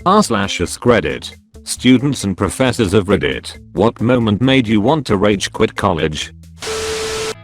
r/ask Reddit. Students and professors of Reddit, what moment made you want to rage quit college?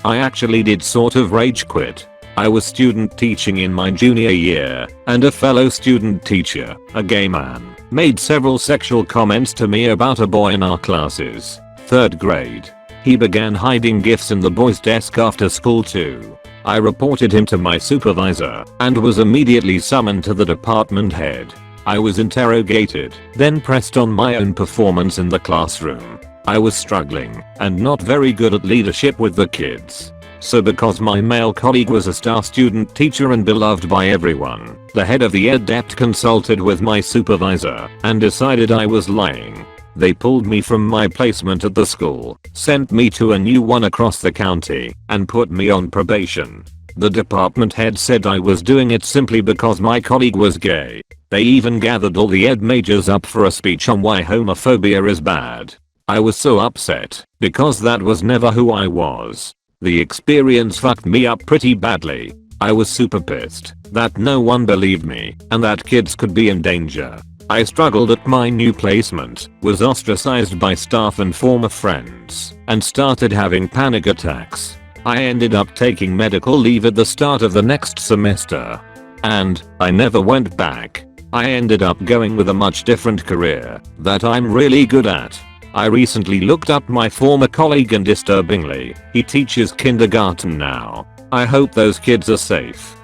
I actually did sort of rage quit. I was student teaching in my junior year, and a fellow student teacher, a gay man, made several sexual comments to me about a boy in our classes. 3rd grade. He began hiding gifts in the boys' desk after school too. I reported him to my supervisor and was immediately summoned to the department head. I was interrogated, then pressed on my own performance in the classroom. I was struggling and not very good at leadership with the kids. So because my male colleague was a star student teacher and beloved by everyone, the head of the ed dept consulted with my supervisor and decided I was lying. They pulled me from my placement at the school, sent me to a new one across the county, and put me on probation. The department head said I was doing it simply because my colleague was gay. They even gathered all the ed majors up for a speech on why homophobia is bad. I was so upset, because that was never who I was. The experience fucked me up pretty badly. I was super pissed that no one believed me and that kids could be in danger. I struggled at my new placement, was ostracized by staff and former friends, and started having panic attacks. I ended up taking medical leave at the start of the next semester. And I never went back. I ended up going with a much different career that I'm really good at. I recently looked up my former colleague and disturbingly, he teaches kindergarten now. I hope those kids are safe.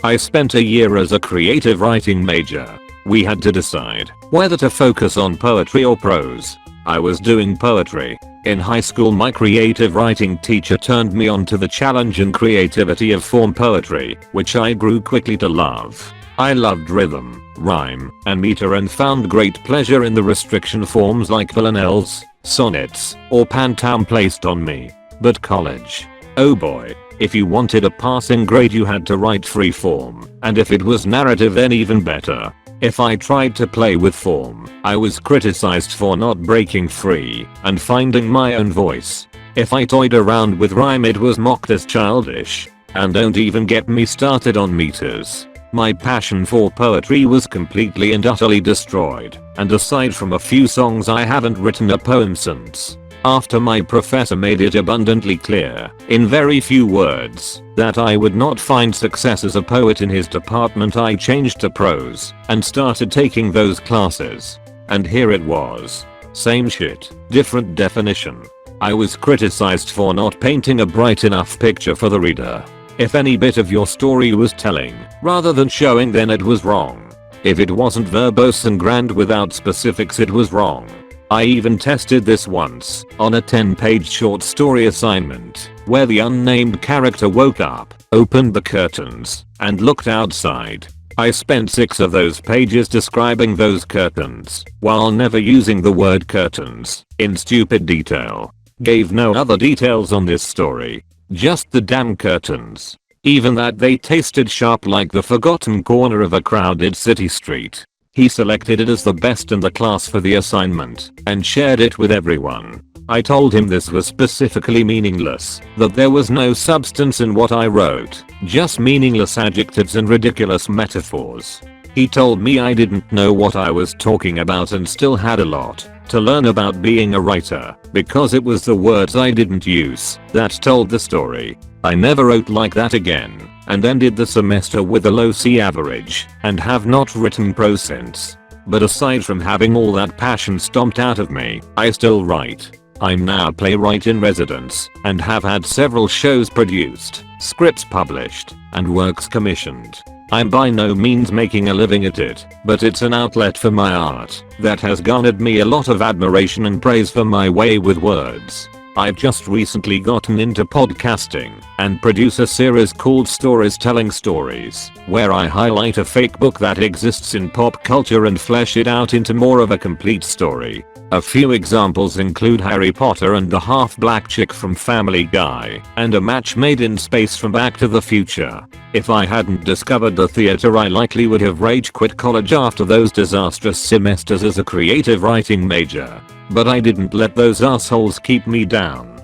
I spent a year as a creative writing major. We had to decide whether to focus on poetry or prose. I was doing poetry. In high school my creative writing teacher turned me on to the challenge and creativity of form poetry, which I grew quickly to love. I loved rhythm, rhyme, and meter and found great pleasure in the restriction forms like villanelles, sonnets, or pantoum placed on me. But college. Oh boy. If you wanted a passing grade you had to write free form, and if it was narrative then even better. If I tried to play with form, I was criticized for not breaking free and finding my own voice. If I toyed around with rhyme it was mocked as childish. And don't even get me started on meters. My passion for poetry was completely and utterly destroyed, and aside from a few songs I haven't written a poem since. After my professor made it abundantly clear, in very few words, that I would not find success as a poet in his department I changed to prose and started taking those classes. And here it was. Same shit, different definition. I was criticized for not painting a bright enough picture for the reader. If any bit of your story was telling, rather than showing then it was wrong. If it wasn't verbose and grand without specifics it was wrong. I even tested this once, on a 10-page short story assignment, where the unnamed character woke up, opened the curtains, and looked outside. I spent 6 of those pages describing those curtains, while never using the word curtains, in stupid detail. Gave no other details on this story. Just the damn curtains. Even that they tasted sharp like the forgotten corner of a crowded city street. He selected it as the best in the class for the assignment and shared it with everyone. I told him this was specifically meaningless, that there was no substance in what I wrote, just meaningless adjectives and ridiculous metaphors. He told me I didn't know what I was talking about and still had a lot to learn about being a writer, because it was the words I didn't use that told the story. I never wrote like that again, and ended the semester with a low C average, and have not written prose since. But aside from having all that passion stomped out of me, I still write. I'm now a playwright in residence, and have had several shows produced, scripts published, and works commissioned. I'm by no means making a living at it, but it's an outlet for my art that has garnered me a lot of admiration and praise for my way with words. I've just recently gotten into podcasting and produce a series called Stories Telling Stories, where I highlight a fake book that exists in pop culture and flesh it out into more of a complete story. A few examples include Harry Potter and the half-black chick from Family Guy, and a match made in space from Back to the Future. If I hadn't discovered the theater I likely would have rage quit college after those disastrous semesters as a creative writing major. But I didn't let those assholes keep me down.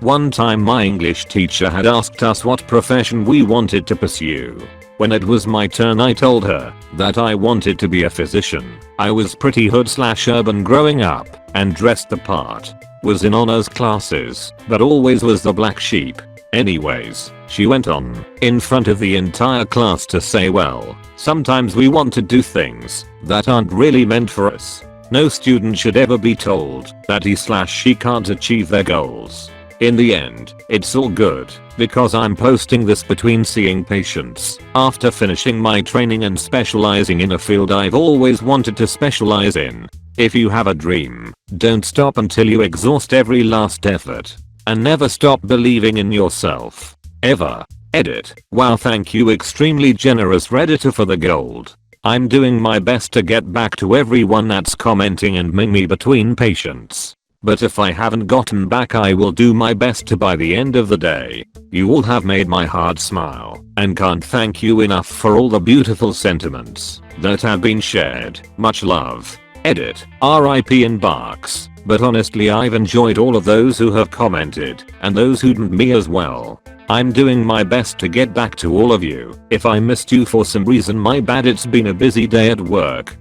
One time my English teacher had asked us what profession we wanted to pursue. When it was my turn I told her that I wanted to be a physician. I was pretty hood/urban growing up and dressed the part. Was in honors classes, but always was the black sheep. Anyways, she went on in front of the entire class to say, well, sometimes we want to do things that aren't really meant for us. No student should ever be told that he/she can't achieve their goals. In the end, it's all good because I'm posting this between seeing patients after finishing my training and specializing in a field I've always wanted to specialize in. If you have a dream, don't stop until you exhaust every last effort. And never stop believing in yourself. Ever. Edit. Wow, thank you, extremely generous Redditor, for the gold. I'm doing my best to get back to everyone that's commenting and ming me between patients. But if I haven't gotten back, I will do my best to by the end of the day. You all have made my heart smile and can't thank you enough for all the beautiful sentiments that have been shared. Much love. Edit. RIP Inbox. But honestly, I've enjoyed all of those who have commented and those who didn't me as well. I'm doing my best to get back to all of you. If I missed you for some reason, my bad, it's been a busy day at work.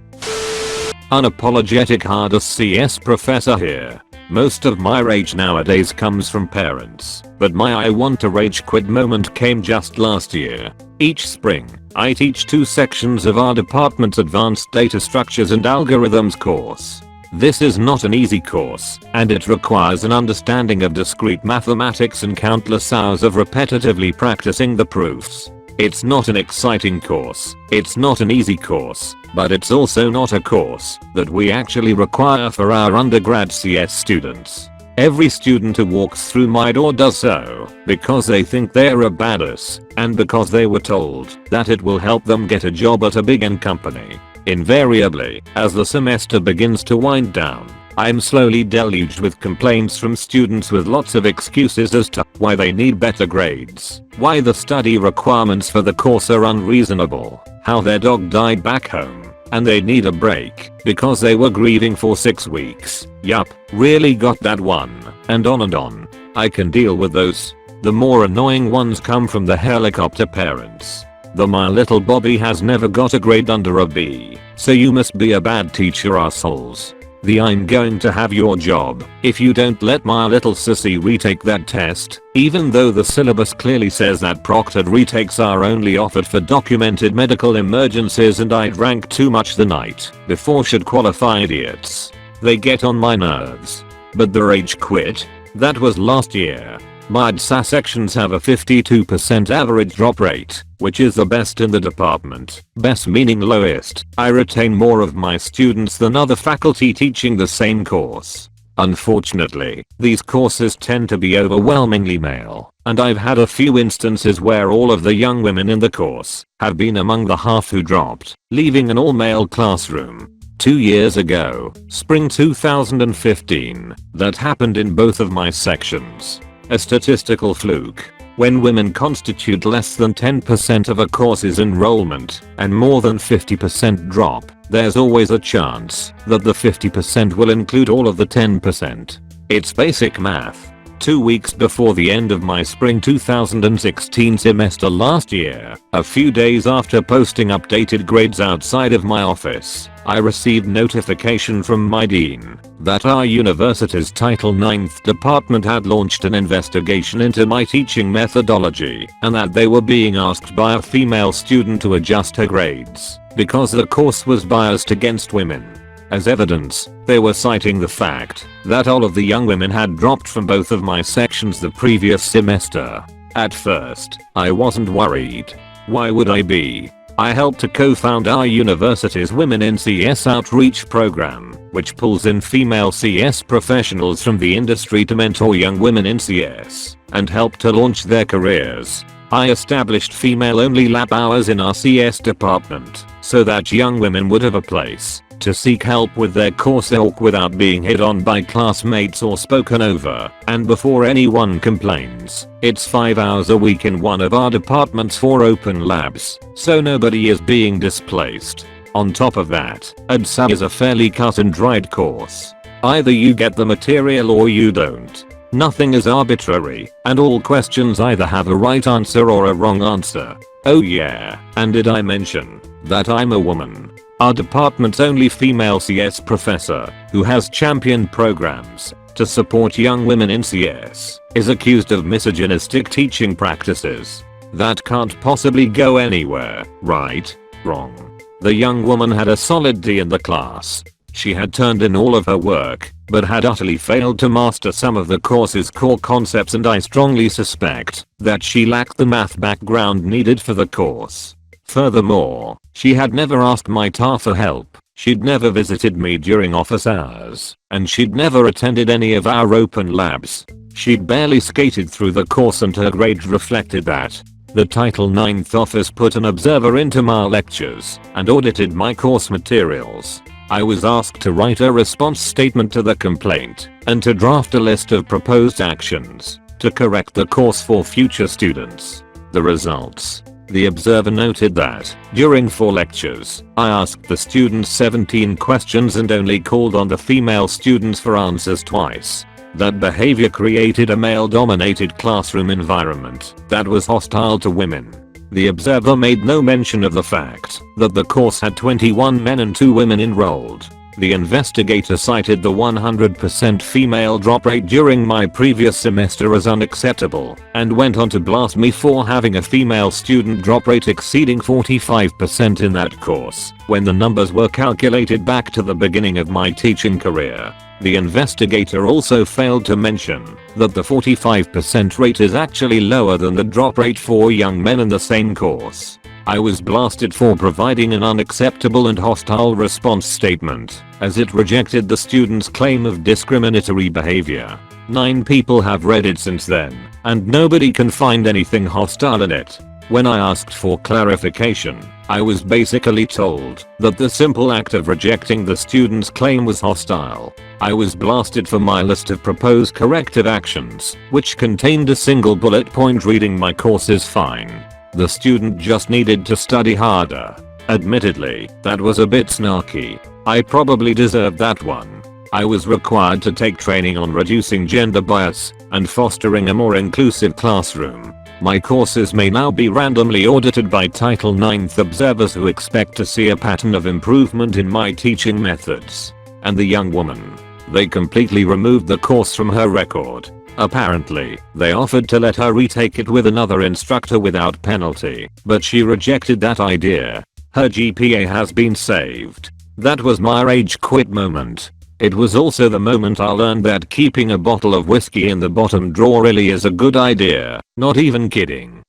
Unapologetic hardest CS professor here. Most of my rage nowadays comes from parents, but my I want to rage quit moment came just last year. Each spring, I teach 2 sections of our department's Advanced Data Structures and Algorithms course. This is not an easy course, and it requires an understanding of discrete mathematics and countless hours of repetitively practicing the proofs. It's not an exciting course, it's not an easy course, but it's also not a course that we actually require for our undergrad CS students. Every student who walks through my door does so because they think they're a badass and because they were told that it will help them get a job at a big company. Invariably, as the semester begins to wind down, I'm slowly deluged with complaints from students with lots of excuses as to why they need better grades, why the study requirements for the course are unreasonable, how their dog died back home, and they need a break because they were grieving for 6 weeks. Yup, really got that one, and on and on. I can deal with those. The more annoying ones come from the helicopter parents. The "my little Bobby has never got a grade under a B, so you must be a bad teacher" assholes. The "I'm going to have your job if you don't let my little sissy retake that test," even though the syllabus clearly says that proctored retakes are only offered for documented medical emergencies and I drank too much the night before should qualify idiots. They get on my nerves. But the rage quit? That was last year. My DSA sections have a 52% average drop rate, which is the best in the department. Best meaning lowest. I retain more of my students than other faculty teaching the same course. Unfortunately, these courses tend to be overwhelmingly male, and I've had a few instances where all of the young women in the course have been among the half who dropped, leaving an all-male classroom. 2 years ago, spring 2015, that happened in both of my sections. A statistical fluke. When women constitute less than 10% of a course's enrollment and more than 50% drop, there's always a chance that the 50% will include all of the 10%. It's basic math. 2 weeks before the end of my spring 2016 semester last year, a few days after posting updated grades outside of my office, I received notification from my dean that our university's Title IX department had launched an investigation into my teaching methodology and that they were being asked by a female student to adjust her grades because the course was biased against women. As evidence, they were citing the fact that all of the young women had dropped from both of my sections the previous semester. At first, I wasn't worried. Why would I be? I helped to co-found our university's Women in CS outreach program, which pulls in female CS professionals from the industry to mentor young women in CS and help to launch their careers. I established female-only lab hours in our CS department so that young women would have a place to seek help with their coursework without being hit on by classmates or spoken over, and before anyone complains, it's 5 hours a week in one of our department's 4 open labs, so nobody is being displaced. On top of that, ADSA is a fairly cut and dried course. Either you get the material or you don't. Nothing is arbitrary, and all questions either have a right answer or a wrong answer. Oh yeah, and did I mention that I'm a woman? Our department's only female CS professor, who has championed programs to support young women in CS, is accused of misogynistic teaching practices. That can't possibly go anywhere, right? Wrong. The young woman had a solid D in the class. She had turned in all of her work, but had utterly failed to master some of the course's core concepts, and I strongly suspect that she lacked the math background needed for the course. Furthermore, she had never asked my TA for help, she'd never visited me during office hours, and she'd never attended any of our open labs. She'd barely skated through the course, and her grades reflected that. The Title IX office put an observer into my lectures and audited my course materials. I was asked to write a response statement to the complaint and to draft a list of proposed actions to correct the course for future students. The results. The observer noted that during 4 lectures, I asked the students 17 questions and only called on the female students for answers twice. That behavior created a male-dominated classroom environment that was hostile to women. The observer made no mention of the fact that the course had 21 men and 2 women enrolled. The investigator cited the 100% female drop rate during my previous semester as unacceptable and went on to blast me for having a female student drop rate exceeding 45% in that course when the numbers were calculated back to the beginning of my teaching career. The investigator also failed to mention that the 45% rate is actually lower than the drop rate for young men in the same course. I was blasted for providing an unacceptable and hostile response statement, as it rejected the student's claim of discriminatory behavior. 9 people have read it since then, and nobody can find anything hostile in it. When I asked for clarification, I was basically told that the simple act of rejecting the student's claim was hostile. I was blasted for my list of proposed corrective actions, which contained a single bullet point reading my course is fine. The student just needed to study harder. Admittedly, that was a bit snarky. I probably deserved that one. I was required to take training on reducing gender bias and fostering a more inclusive classroom. My courses may now be randomly audited by Title IX observers who expect to see a pattern of improvement in my teaching methods. And the young woman. They completely removed the course from her record. Apparently, they offered to let her retake it with another instructor without penalty, but she rejected that idea. Her GPA has been saved. That was my rage quit moment. It was also the moment I learned that keeping a bottle of whiskey in the bottom drawer really is a good idea, not even kidding.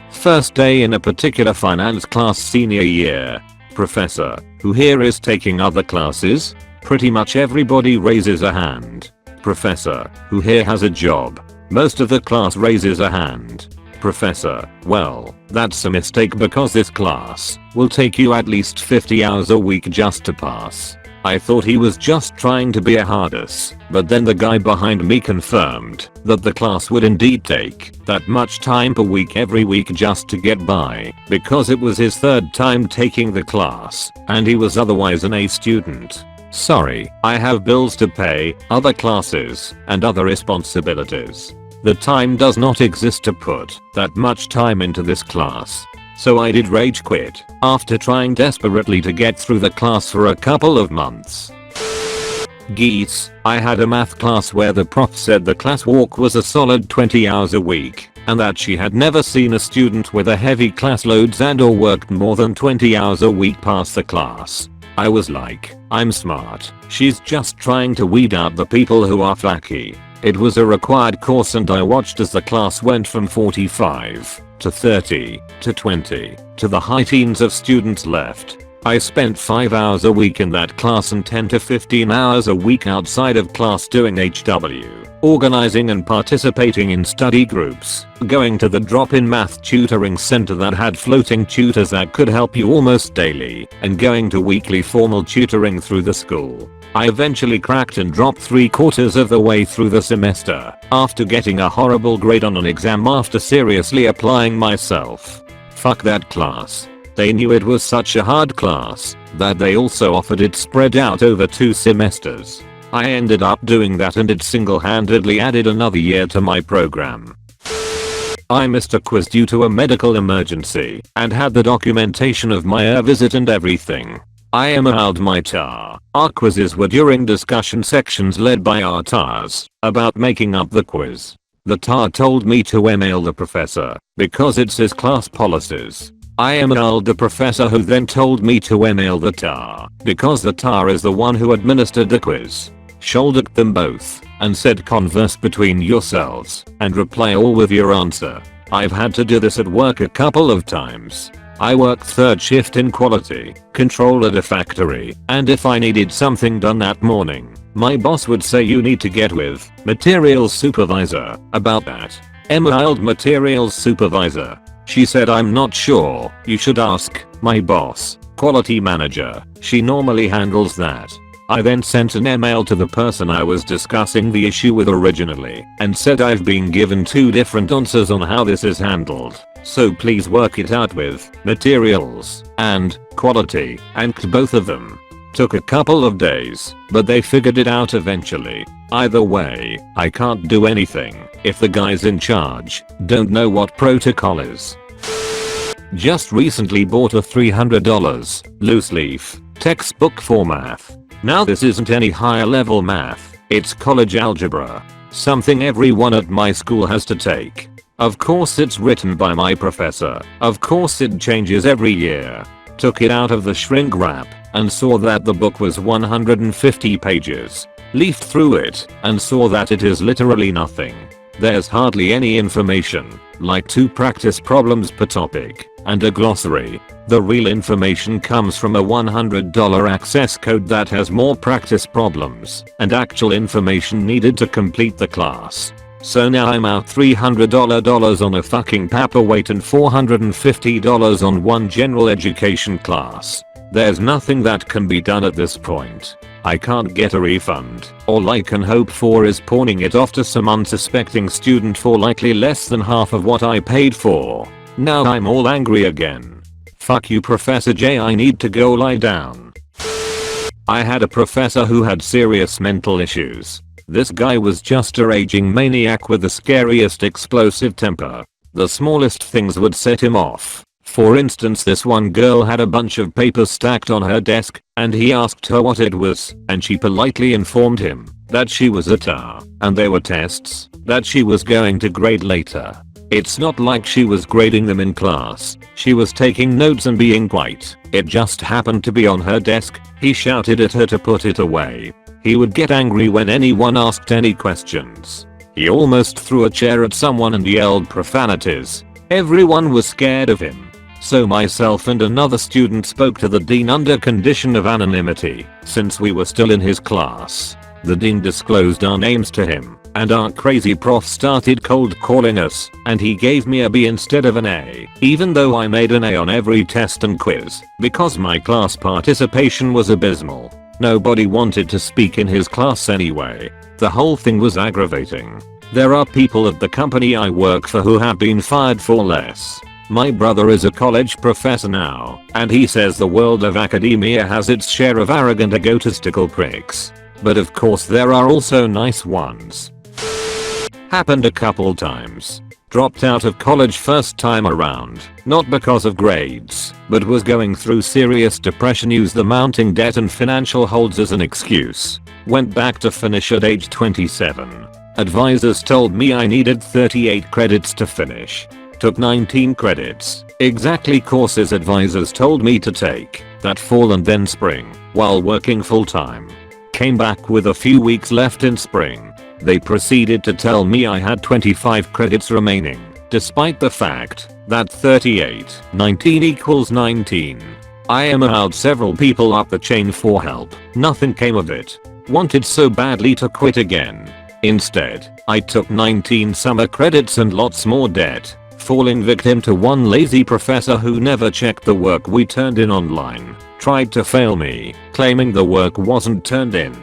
First day in a particular finance class senior year. Professor, who here is taking other classes? Pretty much everybody raises a hand. Professor, who here has a job? Most of the class raises a hand. Professor, well, that's a mistake because this class will take you at least 50 hours a week just to pass. I thought he was just trying to be a hardus, but then the guy behind me confirmed that the class would indeed take that much time per week every week just to get by, because it was his 3rd time taking the class, and he was otherwise an A student. Sorry, I have bills to pay, other classes, and other responsibilities. The time does not exist to put that much time into this class. So I did rage quit after trying desperately to get through the class for a couple of months. Geese, I had a math class where the prof said the class walk was a solid 20 hours a week, and that she had never seen a student with a heavy class loads and or worked more than 20 hours a week pass the class. I was like, I'm smart, she's just trying to weed out the people who are flaky. It was a required course and I watched as the class went from 45 to 30 to 20 to the high teens of students left. I spent 5 hours a week in that class and 10 to 15 hours a week outside of class doing HW, organizing and participating in study groups, going to the drop-in math tutoring center that had floating tutors that could help you almost daily, and going to weekly formal tutoring through the school. I eventually cracked and dropped 3/4 of the way through the semester after getting a horrible grade on an exam after seriously applying myself. Fuck that class. They knew it was such a hard class that they also offered it spread out over 2 semesters. I ended up doing that and it single-handedly added another year to my program. I missed a quiz due to a medical emergency and had the documentation of my visit and everything. I emailed my TAR. Our quizzes were during discussion sections led by our TARs about making up the quiz. The TAR told me to email the professor because it's his class policies. I emailed the professor who then told me to email the TAR because the TAR is the one who administered the quiz. Shouldered them both and said converse between yourselves and reply all with your answer. I've had to do this at work a couple of times. I worked third shift in quality control at a factory, and if I needed something done that morning, my boss would say you need to get with materials supervisor about that. Emailed materials supervisor. She said I'm not sure, you should ask my boss, quality manager, she normally handles that. I then sent an email to the person I was discussing the issue with originally and said I've been given 2 different answers on how this is handled, so please work it out with materials and quality, and both of them. Took a couple of days, but they figured it out eventually. Either way, I can't do anything if the guys in charge don't know what protocol is. Just recently bought a $300 loose leaf textbook for math. Now this isn't any higher level math, it's college algebra. Something everyone at my school has to take. Of course it's written by my professor. Of course it changes every year. Took it out of the shrink wrap and saw that the book was 150 pages. Leafed through it and saw that it is literally nothing. There's hardly any information, like 2 practice problems per topic and a glossary. The real information comes from a $100 access code that has more practice problems and actual information needed to complete the class. So now I'm out $300 on a fucking paperweight and $450 on one general education class. There's nothing that can be done at this point. I can't get a refund. All I can hope for is pawning it off to some unsuspecting student for likely less than half of what I paid for. Now I'm all angry again. Fuck you Professor J, I need to go lie down. I had a professor who had serious mental issues. This guy was just a raging maniac with the scariest explosive temper. The smallest things would set him off. For instance, this one girl had a bunch of papers stacked on her desk, and he asked her what it was, and she politely informed him that she was a TAR, and they were tests that she was going to grade later. It's not like she was grading them in class. She was taking notes and being quiet. It just happened to be on her desk. He shouted at her to put it away. He would get angry when anyone asked any questions. He almost threw a chair at someone and yelled profanities. Everyone was scared of him. So myself and another student spoke to the dean under condition of anonymity, since we were still in his class. The dean disclosed our names to him, and our crazy prof started cold calling us, and he gave me a B instead of an A, even though I made an A on every test and quiz, because my class participation was abysmal. Nobody wanted to speak in his class anyway. The whole thing was aggravating. There are people at the company I work for who have been fired for less. My brother is a college professor now, and he says the world of academia has its share of arrogant egotistical pricks. But of course there are also nice ones. Happened a couple times. Dropped out of college first time around, not because of grades, but was going through serious depression, used the mounting debt and financial holds as an excuse. Went back to finish at age 27. Advisors told me I needed 38 credits to finish. Took 19 credits, exactly courses advisors told me to take that fall and then spring, while working full time. Came back with a few weeks left in spring. They proceeded to tell me I had 25 credits remaining, despite the fact that 38, 19 equals 19. I emailed several people up the chain for help. Nothing came of it. Wanted so badly to quit again. Instead, I took 19 summer credits and lots more debt, falling victim to one lazy professor who never checked the work we turned in online. Tried to fail me, claiming the work wasn't turned in.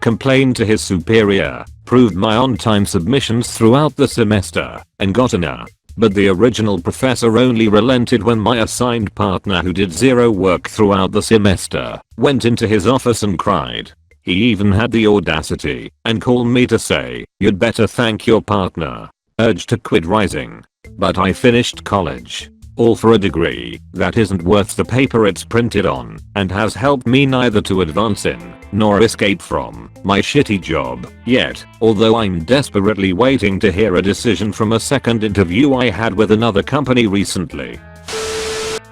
Complained to his superior, proved my on-time submissions throughout the semester, and got an A. But the original professor only relented when my assigned partner, who did zero work throughout the semester, went into his office and cried. He even had the audacity and called me to say, "You'd better thank your partner." urge to quit rising. But I finished college. All for a degree that isn't worth the paper it's printed on and has helped me neither to advance in nor escape from my shitty job yet, although I'm desperately waiting to hear a decision from a second interview I had with another company recently.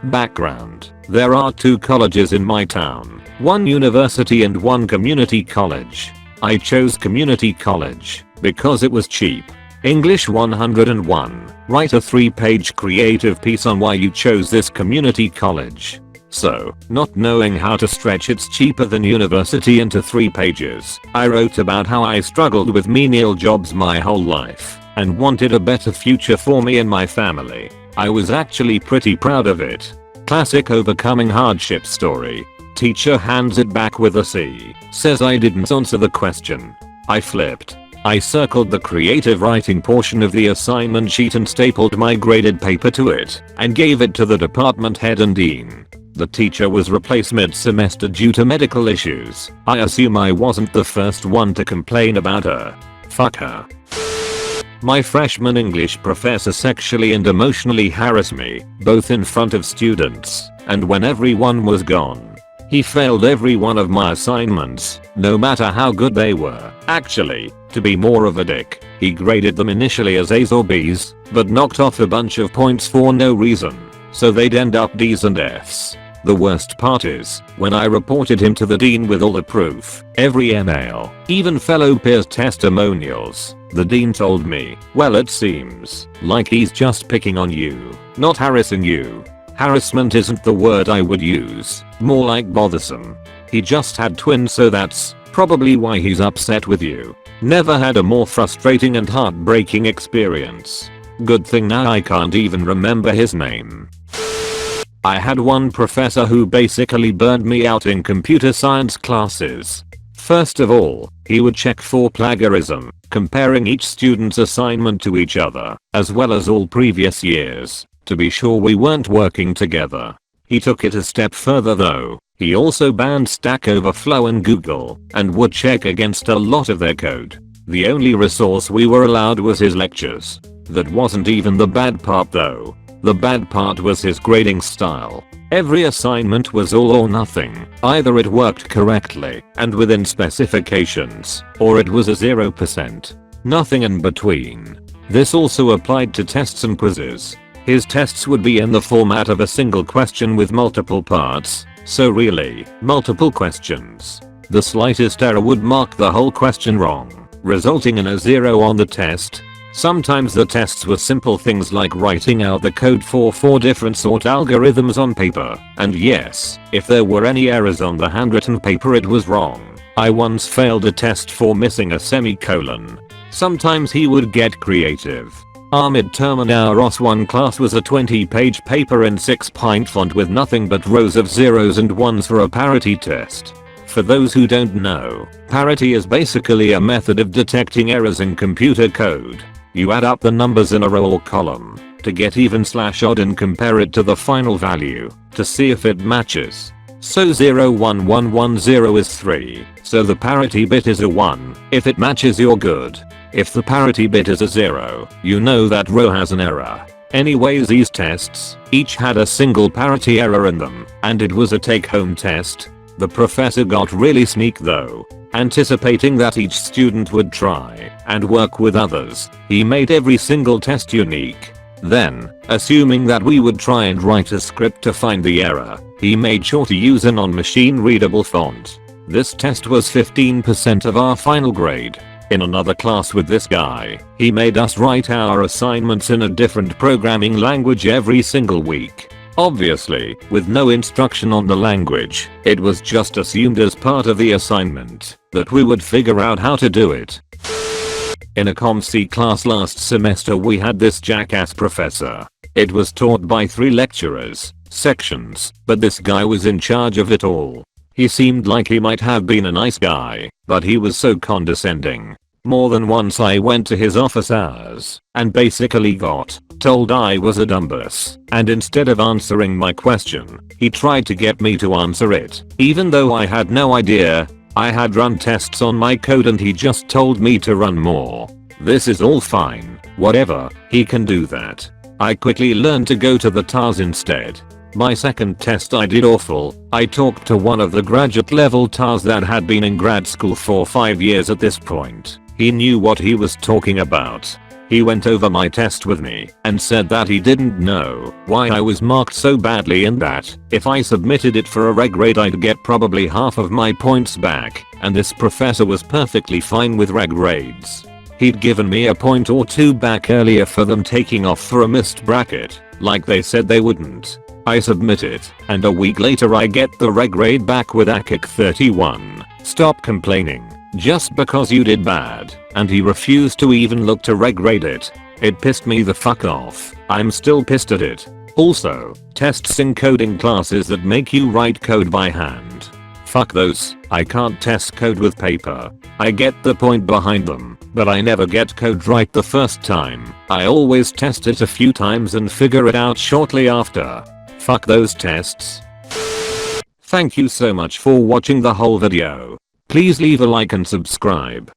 Background: there are 2 colleges in my town, one university and one community college. I chose community college because it was cheap. English 101. Write a 3-page creative piece on why you chose this community college. So, not knowing how to stretch its cheaper than university into 3 pages, I wrote about how I struggled with menial jobs my whole life and wanted a better future for me and my family. I was actually pretty proud of it. Classic overcoming hardship story. Teacher hands it back with a C. Says I didn't answer the question. I flipped. I circled the creative writing portion of the assignment sheet and stapled my graded paper to it and gave it to the department head and dean. The teacher was replaced mid-semester due to medical issues. I assume I wasn't the first one to complain about her. Fuck her. My freshman English professor sexually and emotionally harassed me, both in front of students and when everyone was gone. He failed every one of my assignments, no matter how good they were. Actually, to be more of a dick, he graded them initially as A's or B's, but knocked off a bunch of points for no reason, so they'd end up D's and F's. The worst part is, when I reported him to the dean with all the proof, every email, even fellow peers' testimonials, the dean told me, well, it seems like he's just picking on you, not harassing you. Harassment isn't the word I would use, more like bothersome. He just had twins, so that's probably why he's upset with you. Never had a more frustrating and heartbreaking experience. Good thing now I can't even remember his name. I had one professor who basically burned me out in computer science classes. First of all, he would check for plagiarism, comparing each student's assignment to each other, as well as all previous years, to be sure we weren't working together. He took it a step further though. He also banned Stack Overflow and Google, and would check against a lot of their code. The only resource we were allowed was his lectures. That wasn't even the bad part though. The bad part was his grading style. Every assignment was all or nothing. Either it worked correctly and within specifications, or it was a 0%. Nothing in between. This also applied to tests and quizzes. His tests would be in the format of a single question with multiple parts, so really, multiple questions. The slightest error would mark the whole question wrong, resulting in a 0 on the test. Sometimes the tests were simple things like writing out the code for 4 different sort algorithms on paper, and yes, if there were any errors on the handwritten paper it was wrong. I once failed a test for missing a semicolon. Sometimes he would get creative. Our midterm in our OS1 class was a 20-page paper in 6-point font with nothing but rows of zeros and ones for a parity test. For those who don't know, parity is basically a method of detecting errors in computer code. You add up the numbers in a row or column to get even/odd and compare it to the final value to see if it matches. So 01110 is 3, so the parity bit is a 1. If it matches, you're good. If the parity bit is a 0, you know that row has an error. Anyways, these tests each had a single parity error in them, and it was a take-home test. The professor got really sneaky though. Anticipating that each student would try and work with others, he made every single test unique. Then, assuming that we would try and write a script to find the error, he made sure to use a non-machine readable font. This test was 15% of our final grade. In another class with this guy, he made us write our assignments in a different programming language every single week. Obviously, with no instruction on the language, it was just assumed as part of the assignment that we would figure out how to do it. In a ComC class last semester we had this jackass professor. It was taught by 3 lecturers, sections, but this guy was in charge of it all. He seemed like he might have been a nice guy, but he was so condescending. More than once I went to his office hours and basically got told I was a dumbass, and instead of answering my question, he tried to get me to answer it, even though I had no idea. I had run tests on my code and he just told me to run more. This is all fine, whatever, he can do that. I quickly learned to go to the TARS instead. My second test I did awful. I talked to one of the graduate level TARS that had been in grad school for 5 years at this point. He knew what he was talking about. He went over my test with me and said that he didn't know why I was marked so badly and that if I submitted it for a regrade I'd get probably half of my points back, and this professor was perfectly fine with regrades. He'd given me a point or two back earlier for them taking off for a missed bracket, like they said they wouldn't. I submit it, and a week later I get the regrade back with ACIC 31. Stop complaining. Just because you did bad, and he refused to even look to regrade it. It pissed me the fuck off. I'm still pissed at it. Also, tests in coding classes that make you write code by hand. Fuck those. I can't test code with paper. I get the point behind them, but I never get code right the first time. I always test it a few times and figure it out shortly after. Fuck those tests. Thank you so much for watching the whole video. Please leave a like and subscribe.